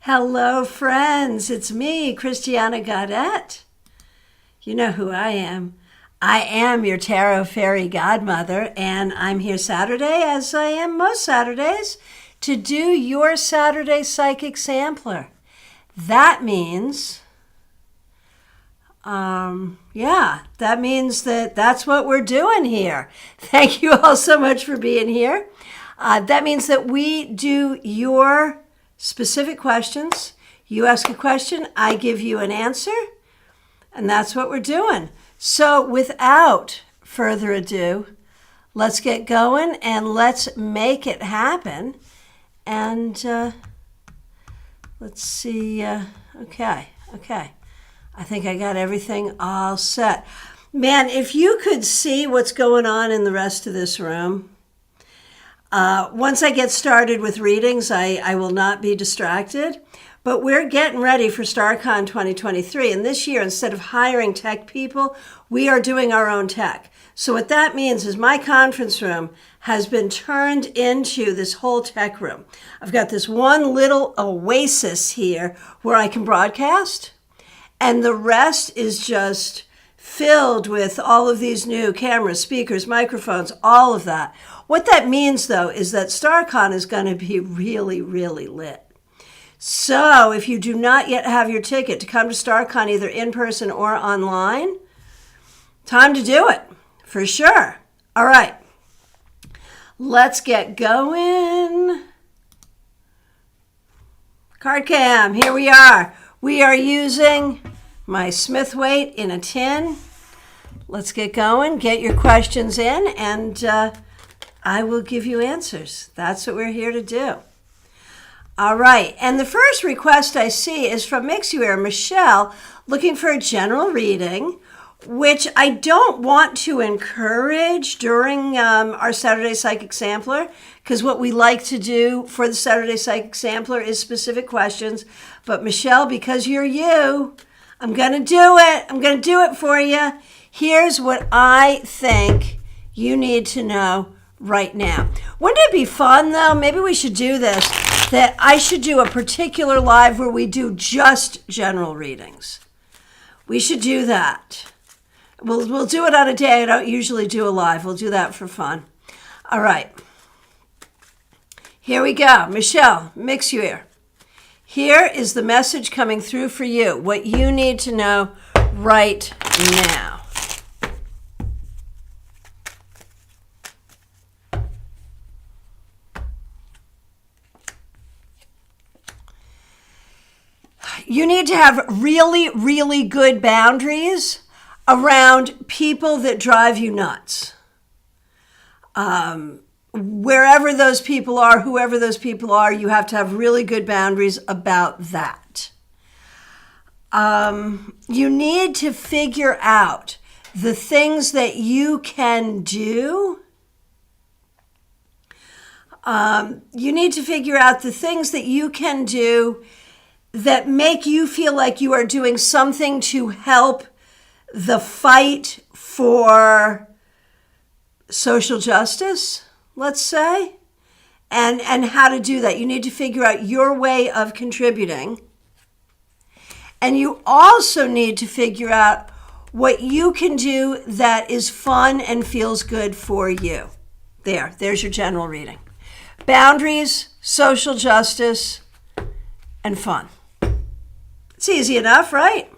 Hello, friends. It's me, Christiana Gaudet. You know who I am. I am your tarot fairy godmother, and I'm here Saturday, as I am most Saturdays, to do your Saturday psychic sampler. That means, that means that's what we're doing here. Thank you all so much for being here. That means that we do your specific questions. You ask a question, I give you an answer, and that's what we're doing. So without further ado, let's get going and let's make it happen. And let's see. Okay. I think I got everything all set. Man, if you could see what's going on in the rest of this room. Once I get started with readings, I will not be distracted. But we're getting ready for StarCon 2023. And this year, instead of hiring tech people, we are doing our own tech. So what that means is my conference room has been turned into this whole tech room. I've got this one little oasis here where I can broadcast. And the rest is just filled with all of these new cameras, speakers, microphones, all of that. What that means, though, is that StarCon is going to be really, really lit. So if you do not yet have your ticket to come to StarCon, either in person or online, time to do it, for sure. All right, let's get going. Card cam, here we are. We are using my Smith weight in a tin. Let's get going. Get your questions in, and I will give you answers. That's what we're here to do. All right, and the first request I see is from Mixuer, Michelle, looking for a general reading, which I don't want to encourage during our Saturday Psychic Sampler, because what we like to do for the Saturday Psychic Sampler is specific questions. But Michelle, because you're you, I'm going to do it. I'm going to do it for you. Here's what I think you need to know right now. Wouldn't it be fun, though? Maybe we should do this, that I should do a particular live where we do just general readings. We should do that. We'll do it on a day I don't usually do a live. We'll do that for fun. All right. Here we go. Michelle, Mixuer. Here is the message coming through for you, what you need to know right now. You need to have really, really good boundaries around people that drive you nuts. Wherever those people are, whoever those people are, you have to have really good boundaries about that. You need to figure out the things that you can do. You need to figure out the things that you can do that make you feel like you are doing something to help the fight for social justice, let's say, and how to do that. You need to figure out your way of contributing. And you also need to figure out what you can do that is fun and feels good for you. There's your general reading. Boundaries, social justice, and fun. It's easy enough, right?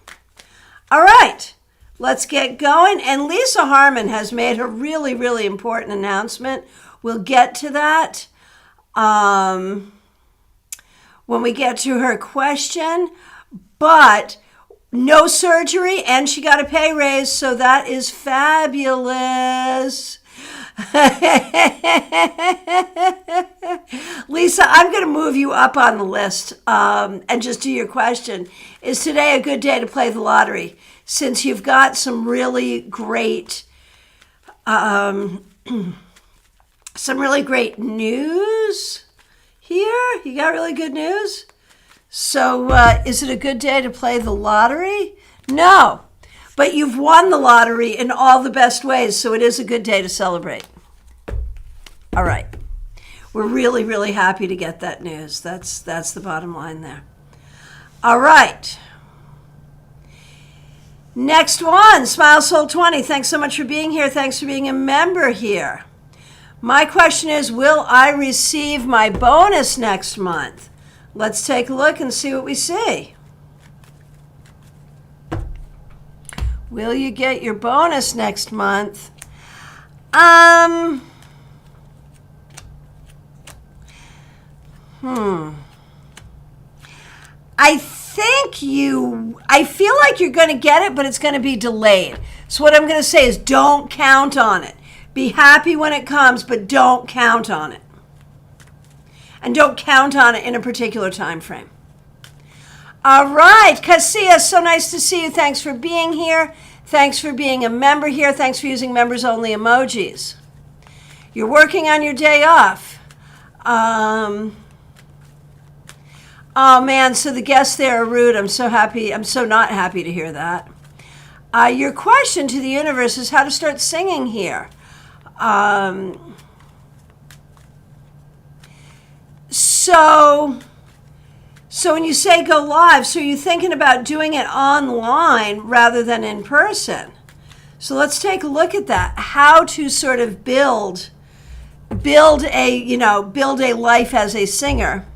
All right, let's get going. And Lisa Harmon has made a really, really important announcement. We'll get to that when we get to her question. But no surgery, and she got a pay raise, so that is fabulous. Lisa, I'm going to move you up on the list and just do your question. Is today a good day to play the lottery? Since you've got some really great, news here. You got really good news. So is it a good day to play the lottery? No. But you've won the lottery in all the best ways, so it is a good day to celebrate. All right. We're really, really happy to get that news. That's the bottom line there. All right. Next one, Smile Soul 20. Thanks so much for being here. Thanks for being a member here. My question is, will I receive my bonus next month? Let's take a look and see what we see. Will you get your bonus next month? I feel like you're going to get it, but it's going to be delayed. So what I'm going to say is don't count on it. Be happy when it comes, but don't count on it. And don't count on it in a particular time frame. All right, Cassia, so nice to see you. Thanks for being here. Thanks for being a member here. Thanks for using members only emojis. You're working on your day off. Oh man, so the guests there are rude. I'm so happy. I'm so not happy to hear that. Your question to the universe is how to start singing here. So when you say go live, so you're thinking about doing it online rather than in person. So let's take a look at that. How to sort of build a life as a singer.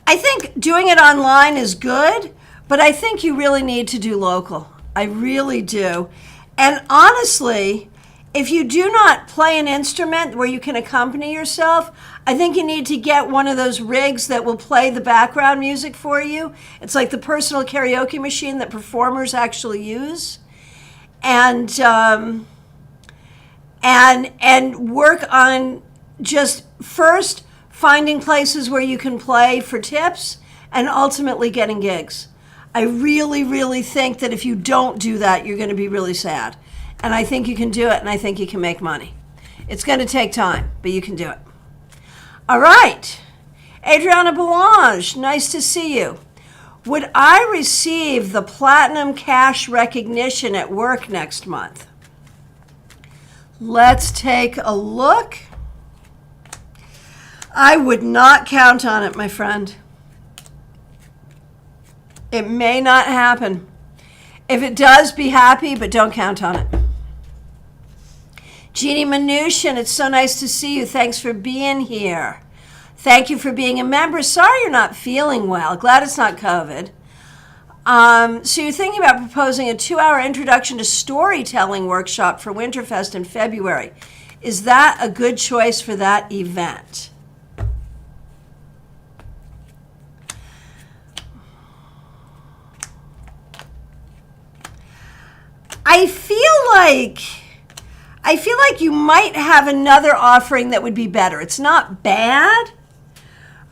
I think doing it online is good, but I think you really need to do local. I really do. And honestly, if you do not play an instrument where you can accompany yourself, I think you need to get one of those rigs that will play the background music for you. It's like the personal karaoke machine that performers actually use. And work on just first finding places where you can play for tips and ultimately getting gigs. I really, really think that if you don't do that, you're going to be really sad. And I think you can do it, and I think you can make money. It's going to take time, but you can do it. All right. Adriana Belange, nice to see you. Would I receive the Platinum Cash recognition at work next month? Let's take a look. I would not count on it, my friend. It may not happen. If it does, be happy, but don't count on it. Jeannie Mnuchin, it's so nice to see you. Thanks for being here. Thank you for being a member. Sorry you're not feeling well. Glad it's not COVID. So you're thinking about proposing a 2-hour introduction to storytelling workshop for Winterfest in February. Is that a good choice for that event? I feel like you might have another offering that would be better. It's not bad,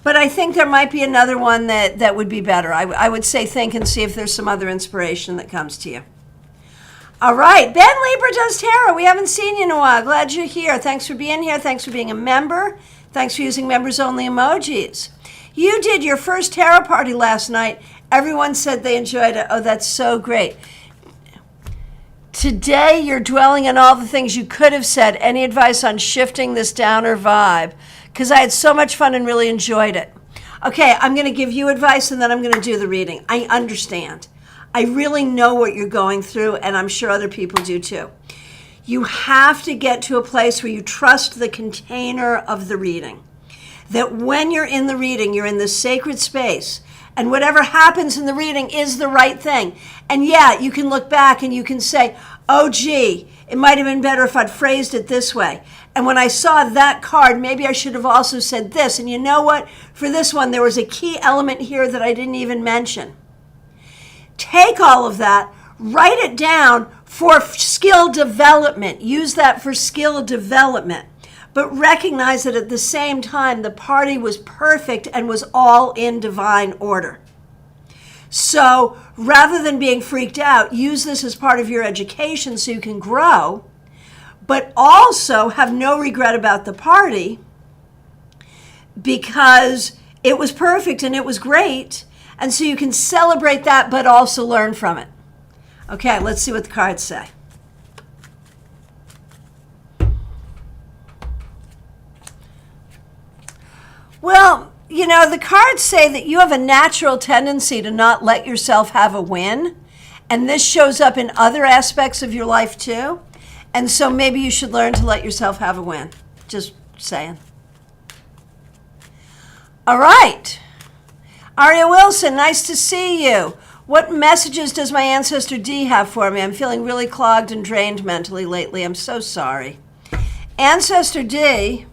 but I think there might be another one that would be better. I would say think and see if there's some other inspiration that comes to you. All right, Ben Libra does tarot. We haven't seen you in a while. Glad you're here. Thanks for being here. Thanks for being a member. Thanks for using members only emojis. You did your first tarot party last night. Everyone said they enjoyed it. Oh, that's so great. Today, you're dwelling on all the things you could have said. Any advice on shifting this downer vibe? Because I had so much fun and really enjoyed it. Okay, I'm going to give you advice and then I'm going to do the reading. I understand. I really know what you're going through, and I'm sure other people do too. You have to get to a place where you trust the container of the reading. That when you're in the reading, you're in this sacred space. And whatever happens in the reading is the right thing. And yeah, you can look back and you can say, oh, gee, it might have been better if I'd phrased it this way. And when I saw that card, maybe I should have also said this. And you know what? For this one, there was a key element here that I didn't even mention. Take all of that, write it down for skill development. Use that for skill development. But recognize that at the same time, the party was perfect and was all in divine order. So rather than being freaked out, use this as part of your education so you can grow, but also have no regret about the party because it was perfect and it was great. And so you can celebrate that, but also learn from it. Okay, let's see what the cards say. Well, the cards say that you have a natural tendency to not let yourself have a win. And this shows up in other aspects of your life too. And so maybe you should learn to let yourself have a win. Just saying. All right. Aria Wilson, nice to see you. What messages does my ancestor D have for me? I'm feeling really clogged and drained mentally lately. I'm so sorry. Ancestor D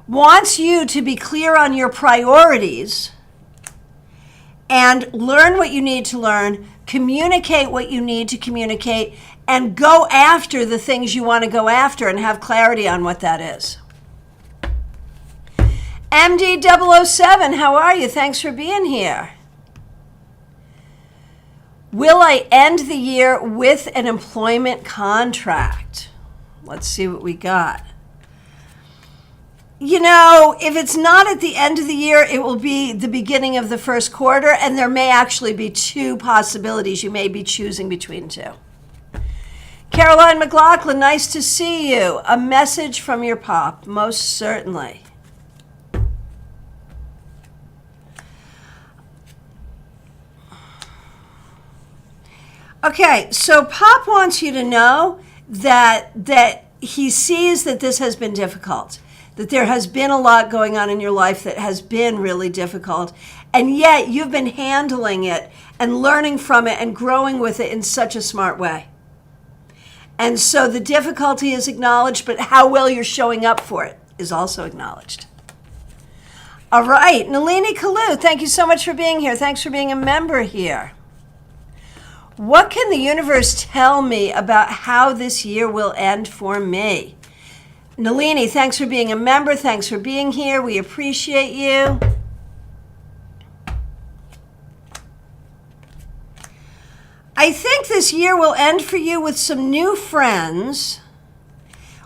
wants you to be clear on your priorities and learn what you need to learn, communicate what you need to communicate, and go after the things you want to go after and have clarity on what that is. MD007, how are you? Thanks for being here. Will I end the year with an employment contract? Let's see what we got. If it's not at the end of the year, it will be the beginning of the first quarter, and there may actually be two possibilities. You may be choosing between two. Caroline McLaughlin, nice to see you. A message from your pop, most certainly. Okay, so Pop wants you to know that he sees that this has been difficult, that there has been a lot going on in your life that has been really difficult, and yet you've been handling it and learning from it and growing with it in such a smart way. And so the difficulty is acknowledged, but how well you're showing up for it is also acknowledged. All right, Nalini Kalu, thank you so much for being here. Thanks for being a member here. What can the universe tell me about how this year will end for me? Nalini, thanks for being a member. Thanks for being here. We appreciate you. I think this year will end for you with some new friends,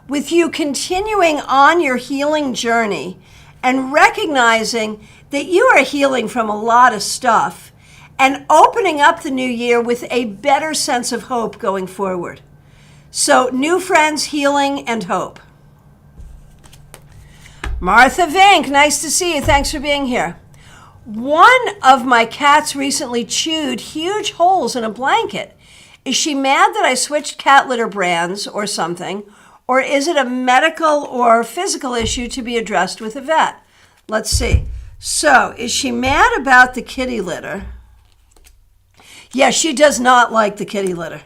with you continuing on your healing journey and recognizing that you are healing from a lot of stuff and opening up the new year with a better sense of hope going forward. So new friends, healing, and hope. Martha Vink, nice to see you. Thanks for being here. One of my cats recently chewed huge holes in a blanket. Is she mad that I switched cat litter brands or something? Or is it a medical or physical issue to be addressed with a vet? Let's see. So, is she mad about the kitty litter? Yeah, she does not like the kitty litter.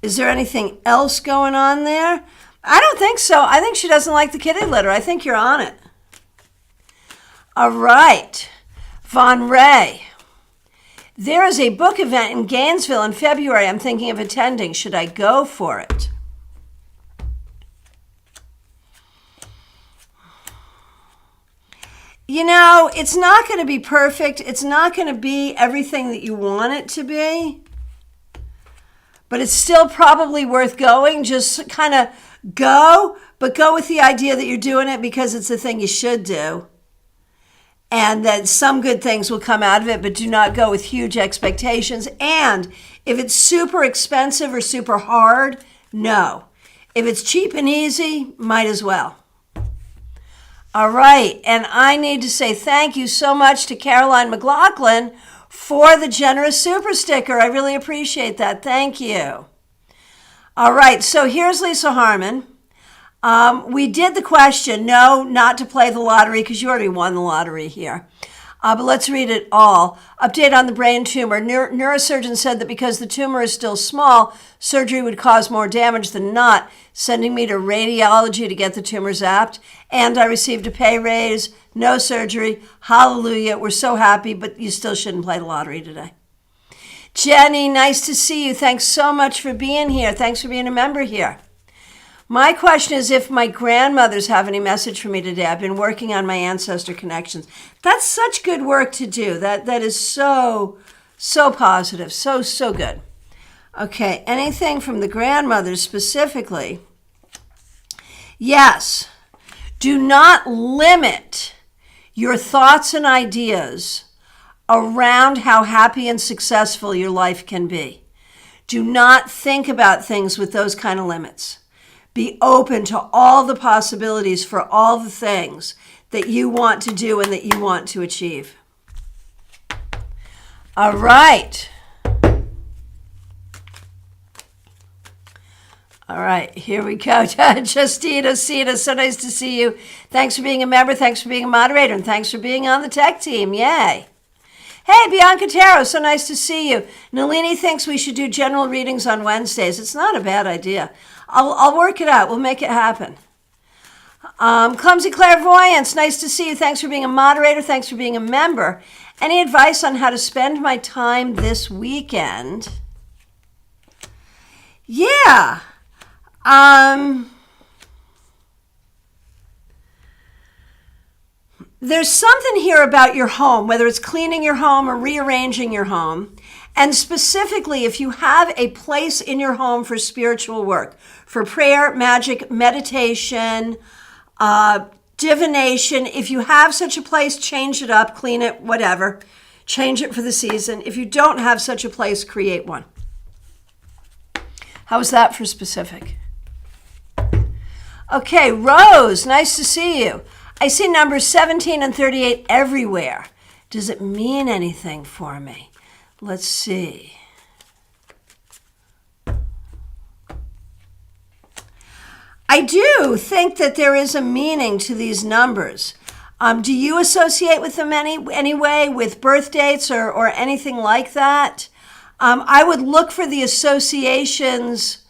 Is there anything else going on there? I don't think so. I think she doesn't like the kitty litter. I think you're on it. All right. Von Ray. There is a book event in Gainesville in February. I'm thinking of attending. Should I go for it? It's not going to be perfect. It's not going to be everything that you want it to be. But it's still probably worth going. Just kind of go, but go with the idea that you're doing it because it's the thing you should do. And that some good things will come out of it, but do not go with huge expectations. And if it's super expensive or super hard, no. If it's cheap and easy, might as well. All right, and I need to say thank you so much to Caroline McLaughlin for the generous super sticker. I really appreciate that. Thank you. All right, so here's Lisa Harmon. We did the question, no, not to play the lottery, because you already won the lottery here. But let's read it all. Update on the brain tumor. Neurosurgeon said that because the tumor is still small, surgery would cause more damage than not, sending me to radiology to get the tumor zapped. And I received a pay raise, no surgery. Hallelujah. We're so happy, but you still shouldn't play the lottery today. Jenny, nice to see you. Thanks so much for being here. Thanks for being a member here. My question is if my grandmothers have any message for me today. I've been working on my ancestor connections. That's such good work to do. That is so positive. So good. Okay, anything from the grandmothers specifically? Yes. Do not limit your thoughts and ideas around how happy and successful your life can be. Do not think about things with those kind of limits. Be open to all the possibilities for all the things that you want to do and that you want to achieve. All right. All right, here we go. Justina, Sina, so nice to see you. Thanks for being a member. Thanks for being a moderator. And thanks for being on the tech team. Yay. Hey, Bianca Taro, so nice to see you. Nalini thinks we should do general readings on Wednesdays. It's not a bad idea. I'll work it out. We'll make it happen. Clumsy Clairvoyance, nice to see you. Thanks for being a moderator. Thanks for being a member. Any advice on how to spend my time this weekend? Yeah. There's something here about your home, whether it's cleaning your home or rearranging your home. And specifically, if you have a place in your home for spiritual work, for prayer, magic, meditation, divination, if you have such a place, change it up, clean it, whatever. Change it for the season. If you don't have such a place, create one. How's that for specific? Okay, Rose, nice to see you. I see numbers 17 and 38 everywhere. Does it mean anything for me? Let's see. I do think that there is a meaning to these numbers. Do you associate with them anyway, with birth dates or anything like that? I would look for the associations.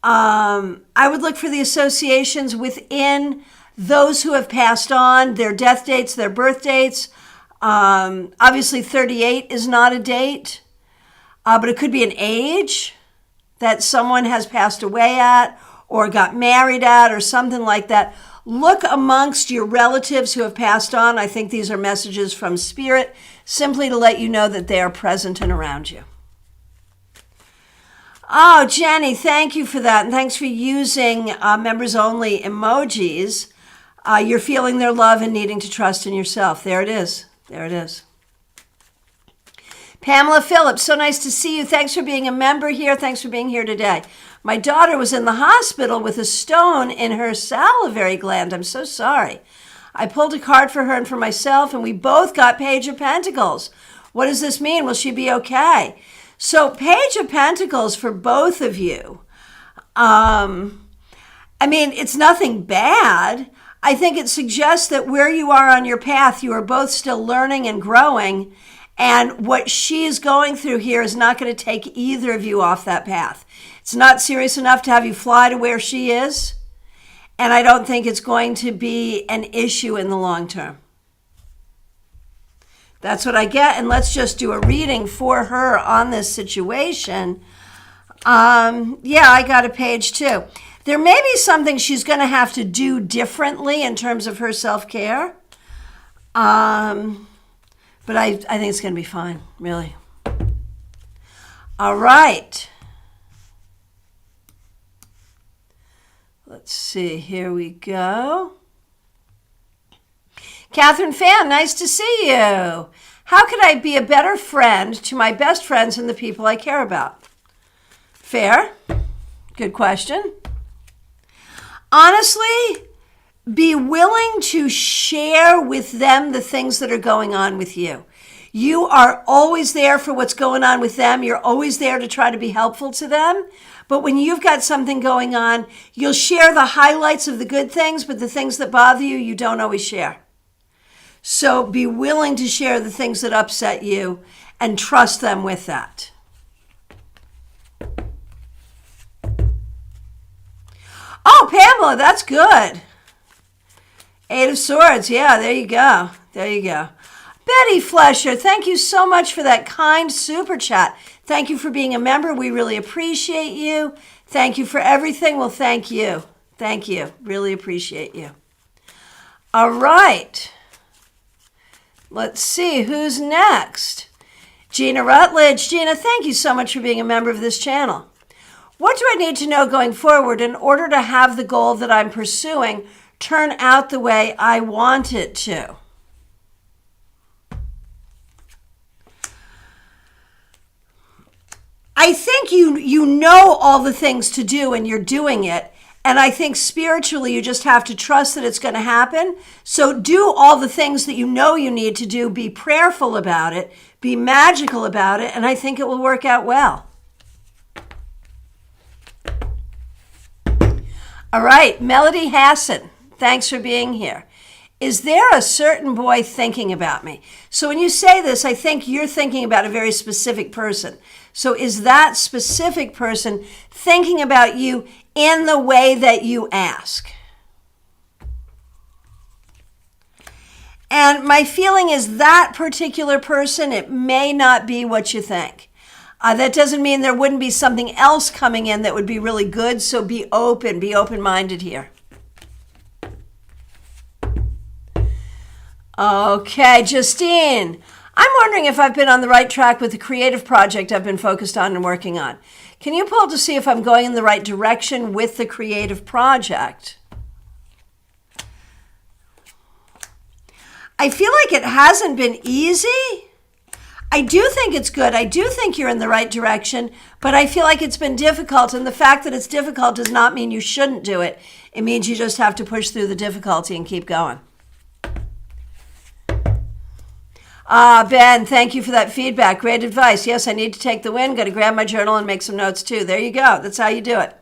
I would look for the associations within those who have passed on, their death dates, their birth dates. Obviously, 38 is not a date, but it could be an age that someone has passed away at or got married at or something like that. Look amongst your relatives who have passed on. I think these are messages from Spirit, simply to let you know that they are present and around you. Oh, Jenny, thank you for that. And thanks for using members-only emojis. You're feeling their love and needing to trust in yourself. There it is. There it is. Pamela Phillips, so nice to see you. Thanks for being a member here. Thanks for being here today. My daughter was in the hospital with a stone in her salivary gland. I'm so sorry. I pulled a card for her and for myself, and we both got Page of Pentacles. What does this mean? Will she be okay? So Page of Pentacles for both of you. It's nothing bad. I think it suggests that where you are on your path, you are both still learning and growing. And what she is going through here is not going to take either of you off that path. It's not serious enough to have you fly to where she is. And I don't think it's going to be an issue in the long term. That's what I get. And let's just do a reading for her on this situation. I got a page too. There may be something she's going to have to do differently in terms of her self-care. But I think it's going to be fine, really. All right. Let's see. Here we go. Catherine Fan, nice to see you. How could I be a better friend to my best friends and the people I care about? Fair. Good question. Honestly, be willing to share with them the things that are going on with you. You are always there for what's going on with them. You're always there to try to be helpful to them. But when you've got something going on, you'll share the highlights of the good things, but the things that bother you, you don't always share. So be willing to share the things that upset you and trust them with that. Oh, Pamela, that's good. 8 of Swords. Yeah, there you go. There you go. Betty Flesher, thank you so much for that kind super chat. Thank you for being a member. We really appreciate you. Thank you for everything. Well, thank you. Thank you. Really appreciate you. All right. Let's see who's next. Gina Rutledge. Gina, thank you so much for being a member of this channel. What do I need to know going forward in order to have the goal that I'm pursuing turn out the way I want it to? I think you know all the things to do and you're doing it. And I think spiritually, you just have to trust that it's going to happen. So do all the things that you know you need to do. Be prayerful about it. Be magical about it. And I think it will work out well. All right, Melody Hassan, thanks for being here. Is there a certain boy thinking about me? So when you say this, I think you're thinking about a very specific person. So is that specific person thinking about you in the way that you ask? And my feeling is that particular person, it may not be what you think. That doesn't mean there wouldn't be something else coming in that would be really good. So be open-minded here. Okay, Justine, I'm wondering if I've been on the right track with the creative project I've been focused on and working on. Can you pull to see if I'm going in the right direction with the creative project? I feel like it hasn't been easy. I do think it's good. I do think you're in the right direction, but I feel like it's been difficult. And the fact that it's difficult does not mean you shouldn't do it. It means you just have to push through the difficulty and keep going. Ben, thank you for that feedback. Great advice. Yes, I need to take the win. Got to grab my journal and make some notes too. There you go. That's how you do it.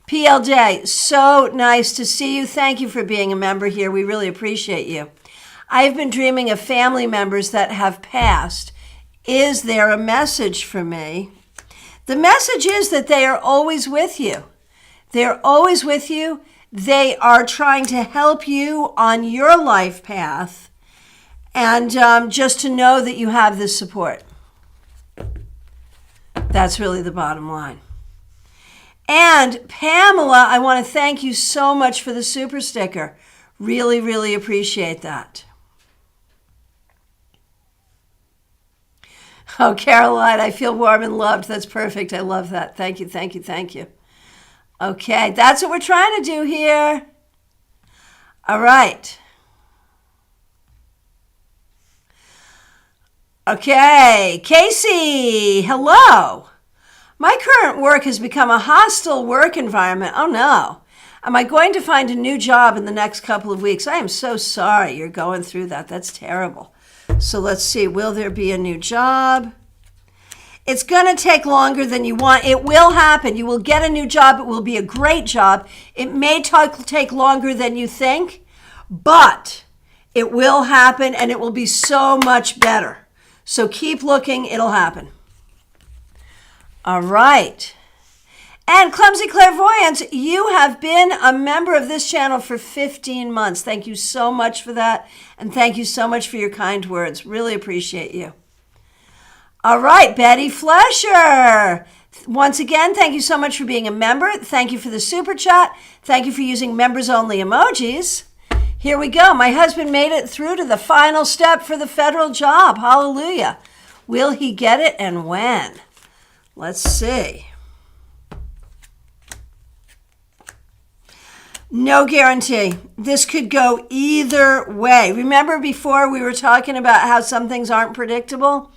PLJ, so nice to see you. Thank you for being a member here. We really appreciate you. I've been dreaming of family members that have passed. Is there a message for me? The message is that they are always with you. They're always with you. They are trying to help you on your life path. And just to know that you have this support. That's really the bottom line. And Pamela, I want to thank you so much for the super sticker. Really, really appreciate that. Oh, Caroline, I feel warm and loved. That's perfect. I love that. Thank you, thank you, thank you. Okay, that's what we're trying to do here. All right. Okay, Casey, hello. My current work has become a hostile work environment. Oh no. Am I going to find a new job in the next couple of weeks? I am so sorry you're going through that. That's terrible. So let's see, will there be a new job? It's going to take longer than you want. It will happen. You will get a new job. It will be a great job. It may take longer than you think, but it will happen and it will be so much better. So keep looking. It'll happen. All right. And Clumsy Clairvoyance, you have been a member of this channel for 15 months. Thank you so much for that. And thank you so much for your kind words. Really appreciate you. All right, Betty Flesher. Once again, thank you so much for being a member. Thank you for the super chat. Thank you for using members only emojis. Here we go. My husband made it through to the final step for the federal job. Hallelujah. Will he get it and when? Let's see. No guarantee. This could go either way. Remember before we were talking about how some things aren't predictable?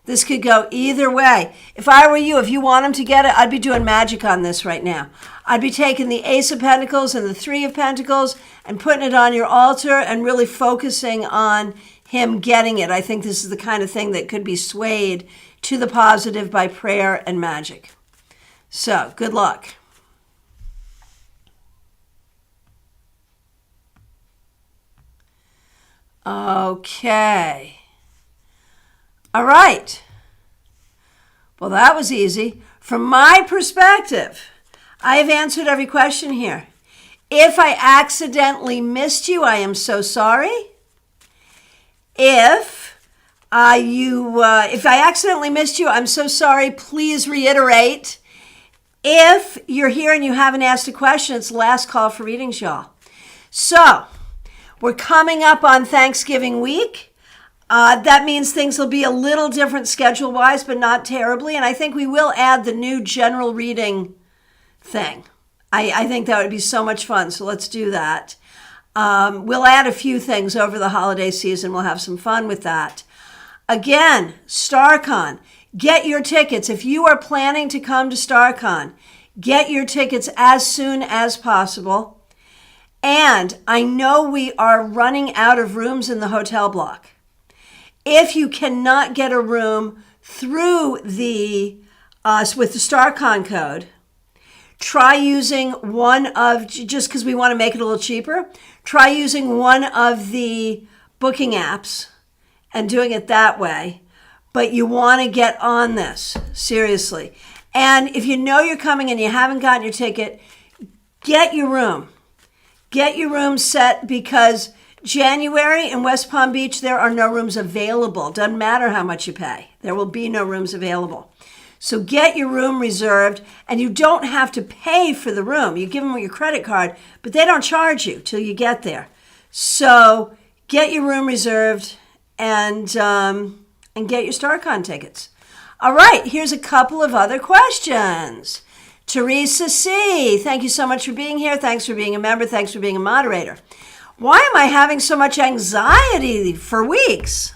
This could go either way. If I were you, if you want him to get it, I'd be doing magic on this right now. I'd be taking the Ace of Pentacles and the Three of Pentacles and putting it on your altar and really focusing on him getting it. I think this is the kind of thing that could be swayed to the positive by prayer and magic. So, good luck. Okay. All right. Well, that was easy. From my perspective, I have answered every question here. If I accidentally missed you, I am so sorry. If I accidentally missed you, I'm so sorry. Please reiterate. If you're here and you haven't asked a question, it's last call for readings, y'all. So, we're coming up on Thanksgiving week. That means things will be a little different schedule-wise, but not terribly. And I think we will add the new general reading thing. I think that would be so much fun, so let's do that. We'll add a few things over the holiday season. We'll have some fun with that. Again, StarCon. Get your tickets. If you are planning to come to StarCon, Get your tickets as soon as possible. And I know we are running out of rooms in the hotel block. If you cannot get a room through with the StarCon code, try using one of, just because we want to make it a little cheaper, try using one of the booking apps and doing it that way. But you want to get on this, seriously. And if you know you're coming and you haven't gotten your ticket, get your room. Get your room set, because January in West Palm Beach, there are no rooms available. Doesn't matter how much you pay. There will be no rooms available. So get your room reserved, and you don't have to pay for the room. You give them your credit card, but they don't charge you till you get there. So get your room reserved and get your StarCon tickets. All right, here's a couple of other questions. Teresa C., thank you so much for being here. Thanks for being a member. Thanks for being a moderator. Why am I having so much anxiety for weeks?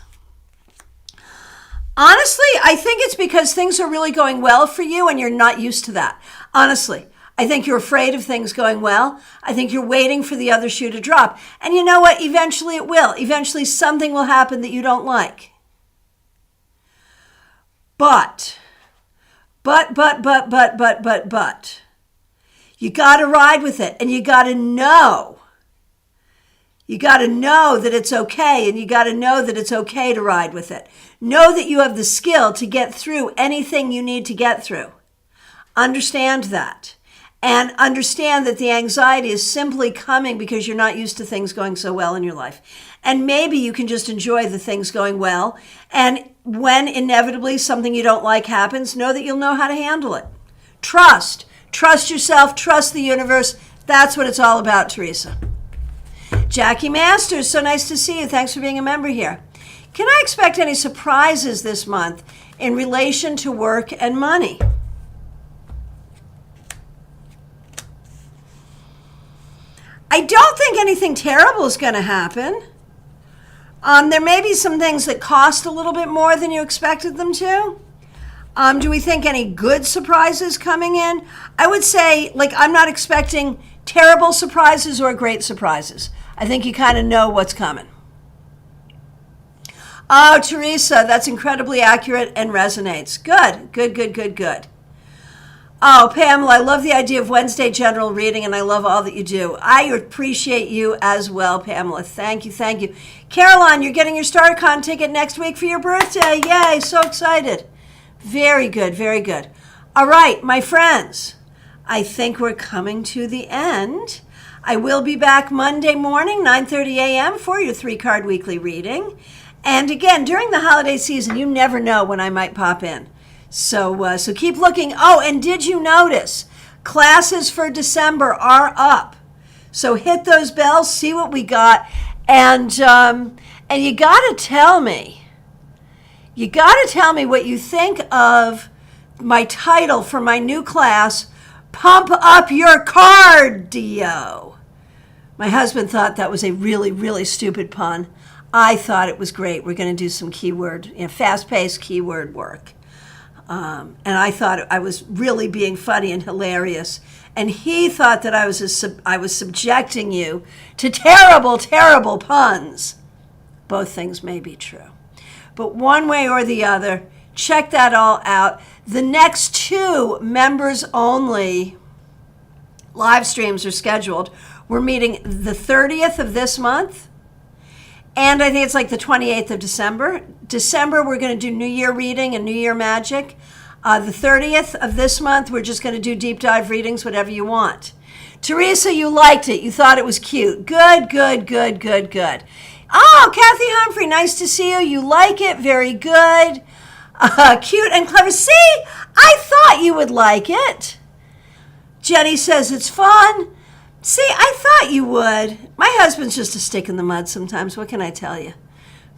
Honestly, I think it's because things are really going well for you and you're not used to that. Honestly, I think you're afraid of things going well. I think you're waiting for the other shoe to drop. And you know what? Eventually it will. Eventually something will happen that you don't like. But, you got to ride with it, and you got to know. You got to know that it's okay, and you got to know that it's okay to ride with it. Know that you have the skill to get through anything you need to get through. Understand that. And understand that the anxiety is simply coming because you're not used to things going so well in your life. And maybe you can just enjoy the things going well. And when inevitably something you don't like happens, know that you'll know how to handle it. Trust. Trust yourself. Trust the universe. That's what it's all about, Teresa. Jackie Masters, so nice to see you. Thanks for being a member here. Can I expect any surprises this month in relation to work and money? I don't think anything terrible is going to happen. There may be some things that cost a little bit more than you expected them to. Do we think any good surprises coming in? I would say, I'm not expecting terrible surprises or great surprises. I think you kind of know what's coming. Oh, Teresa, that's incredibly accurate and resonates. Good. Oh, Pamela, I love the idea of Wednesday general reading, and I love all that you do. I appreciate you as well, Pamela. Thank you. Caroline, you're getting your StarCon ticket next week for your birthday. Yay, so excited. Very good. All right, my friends, I think we're coming to the end. I will be back Monday morning, 9:30 a.m. for your 3-card weekly reading. And again, during the holiday season, you never know when I might pop in. So keep looking. Oh, and did you notice classes for December are up? So hit those bells, see what we got, and you got to tell me. You got to tell me what you think of my title for my new class, Pump Up Your Cardio. My husband thought that was a really, really stupid pun. I thought it was great. We're going to do some keyword, fast-paced keyword work. And I thought I was really being funny and hilarious. And he thought that I was subjecting you to terrible, terrible puns. Both things may be true. But one way or the other, check that all out. The next 2 members-only live streams are scheduled. We're meeting the 30th of this month. And I think it's the 28th of December. December, we're going to do New Year reading and New Year magic. The 30th of this month, we're just going to do deep dive readings, whatever you want. Teresa, you liked it. You thought it was cute. Good. Oh, Kathy Humphrey, nice to see you. You like it. Very good. Cute and clever. See, I thought you would like it. Jenny says it's fun. See, I thought you would. My husband's just a stick in the mud sometimes. What can I tell you?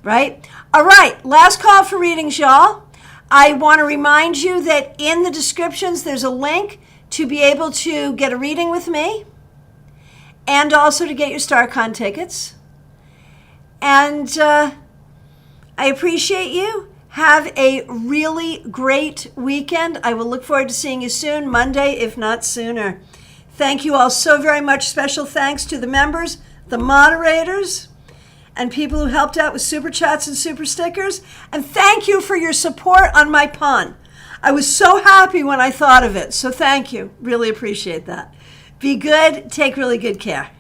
Right? All right. Last call for readings, y'all. I want to remind you that in the descriptions, there's a link to be able to get a reading with me and also to get your StarCon tickets. And I appreciate you. Have a really great weekend. I will look forward to seeing you soon, Monday, if not sooner. Thank you all so very much. Special thanks to the members, the moderators, and people who helped out with super chats and super stickers. And thank you for your support on my pun. I was so happy when I thought of it. So thank you. Really appreciate that. Be good. Take really good care.